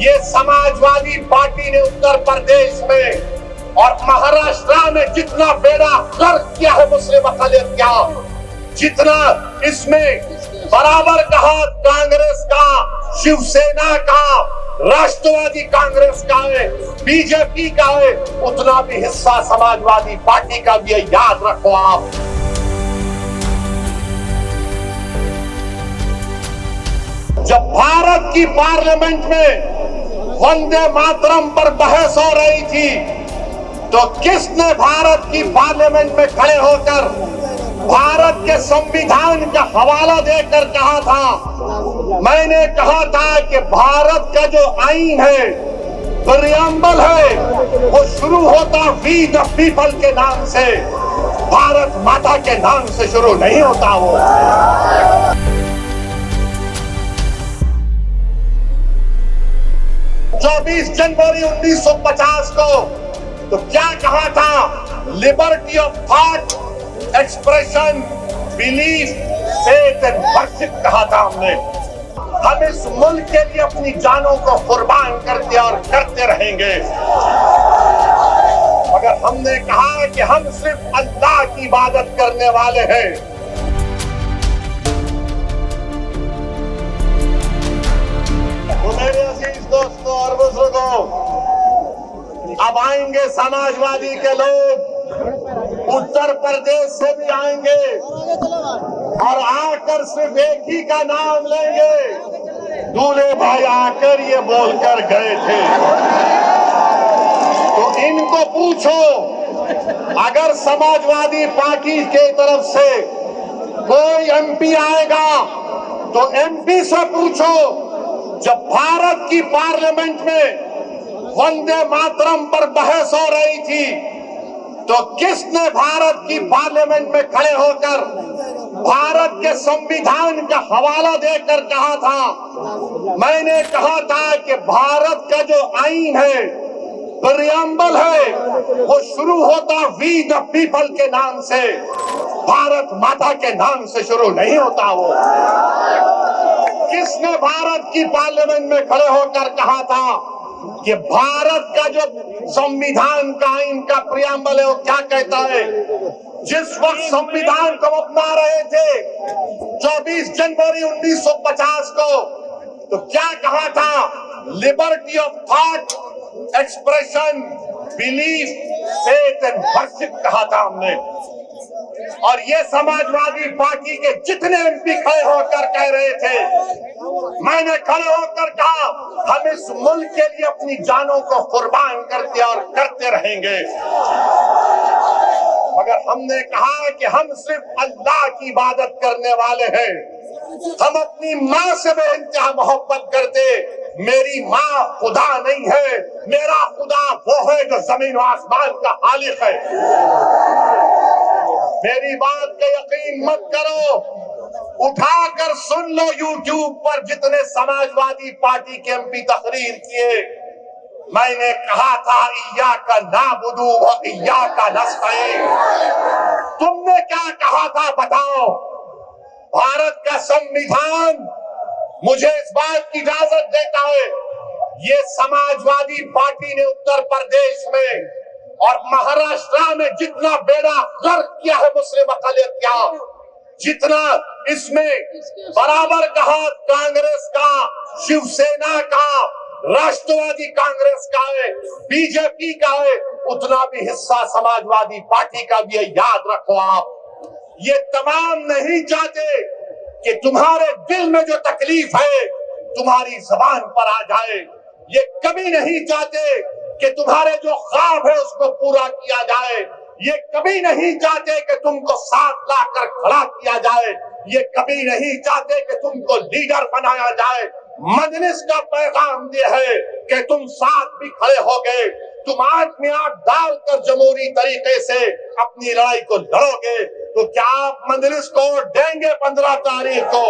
ये समाजवादी पार्टी ने उत्तर प्रदेश में और महाराष्ट्र में जितना बेड़ा गर्क किया है मुस्लिम अक़लियत का, जितना इसमें बराबर का हाथ कांग्रेस का, शिवसेना का, राष्ट्रवादी कांग्रेस का है, बीजेपी का है, उतना भी हिस्सा समाजवादी पार्टी का भी है। याद रखो आप। जब भारत की पार्लियामेंट में वंदे मातरम पर बहस हो रही थी तो किसने भारत की पार्लियामेंट में खड़े होकर भारत के संविधान का हवाला देकर कहा था? मैंने कहा था कि भारत का जो आईन है, प्रियम्बल है, वो शुरू होता वी द पीपल के नाम से, भारत माता के नाम से शुरू नहीं होता। वो 24 जनवरी 1950 को तो क्या कहा था? Liberty of thought, expression, belief, faith and worship कहा था हमने। हम इस मुल्क के लिए अपनी जानों को कुर्बान कर दिया और करते रहेंगे। मगर हमने कहा कि हम सिर्फ अल्लाह की इबादत करने वाले हैं। तो मेरे अजीज दोस्तों और बुजुर्गों, अब आएंगे समाजवादी के लोग, उत्तर प्रदेश से भी आएंगे और आकर सिर्फ एक ही का नाम लेंगे। दूल्हे भाई आकर ये बोलकर गए थे। तो इनको पूछो, अगर समाजवादी पार्टी के तरफ से कोई एमपी आएगा तो एमपी से पूछो, जब भारत की पार्लियामेंट में वंदे मातरम पर बहस हो रही थी तो किसने भारत की पार्लियामेंट में खड़े होकर भारत के संविधान का हवाला देकर कहा था? मैंने कहा था कि भारत का जो आईन है, प्रियम्बल है, वो शुरू होता वी द पीपल के नाम से, भारत माता के नाम से शुरू नहीं होता। वो किसने भारत की पार्लियामेंट में खड़े होकर कहा था कि भारत का जो संविधान का आईन का प्रियम्बल है वो क्या कहता है? जिस वक्त संविधान को अपना रहे थे 24 जनवरी 1950 को तो क्या कहा था? Liberty of thought, expression, belief, faith and worship कहा था हमने। और ये समाजवादी पार्टी के जितने एमपी खड़े होकर कह रहे थे, मैंने खड़े होकर कहा हम इस मुल्क के लिए अपनी जानों को कुर्बान कर दिया और करते रहेंगे। मगर हमने कहा कि हम सिर्फ अल्लाह की इबादत करने वाले हैं। हम अपनी माँ से बेइंतहा मोहब्बत करते। मेरी माँ खुदा नहीं है, मेरा खुदा वो है जो जमीन और आसमान का खालिक है। मेरी बात का यकीन मत करो, उठाकर सुन लो यूट्यूब पर जितने समाजवादी पार्टी के एमपी तकरीर किए। मैंने कहा था इय्याका नाबुदु व इय्याका नस्तईन। तुमने क्या कहा था बताओ? भारत का संविधान मुझे इस बात की इजाजत देता है। ये समाजवादी पार्टी ने उत्तर प्रदेश में और महाराष्ट्र में जितना बेड़ा गर्क किया है मुस्लिम अक़लियत का, जितना इसमें बराबर का हाथ कांग्रेस का, शिवसेना का, राष्ट्रवादी कांग्रेस का है, बीजेपी का है, उतना भी हिस्सा समाजवादी पार्टी का भी है। याद रखो आप। ये तमाम नहीं चाहते कि तुम्हारे दिल में जो तकलीफ है तुम्हारी जुबान पर आ जाए। ये कभी नहीं चाहते कि तुम्हारे जो ख्वाब है उसको पूरा किया जाए। ये कभी नहीं चाहते कि तुमको साथ लाकर खड़ा किया जाए। ये कभी नहीं चाहते कि तुमको लीडर बनाया जाए। मजलिस का पैगाम ये है कि तुम साथ भी खड़े हो गए, तुम आंख में आंख डालकर जमहूरी तरीके से अपनी लड़ाई को लड़ोगे तो क्या आप मजलिस को देंगे 15 तारीख को?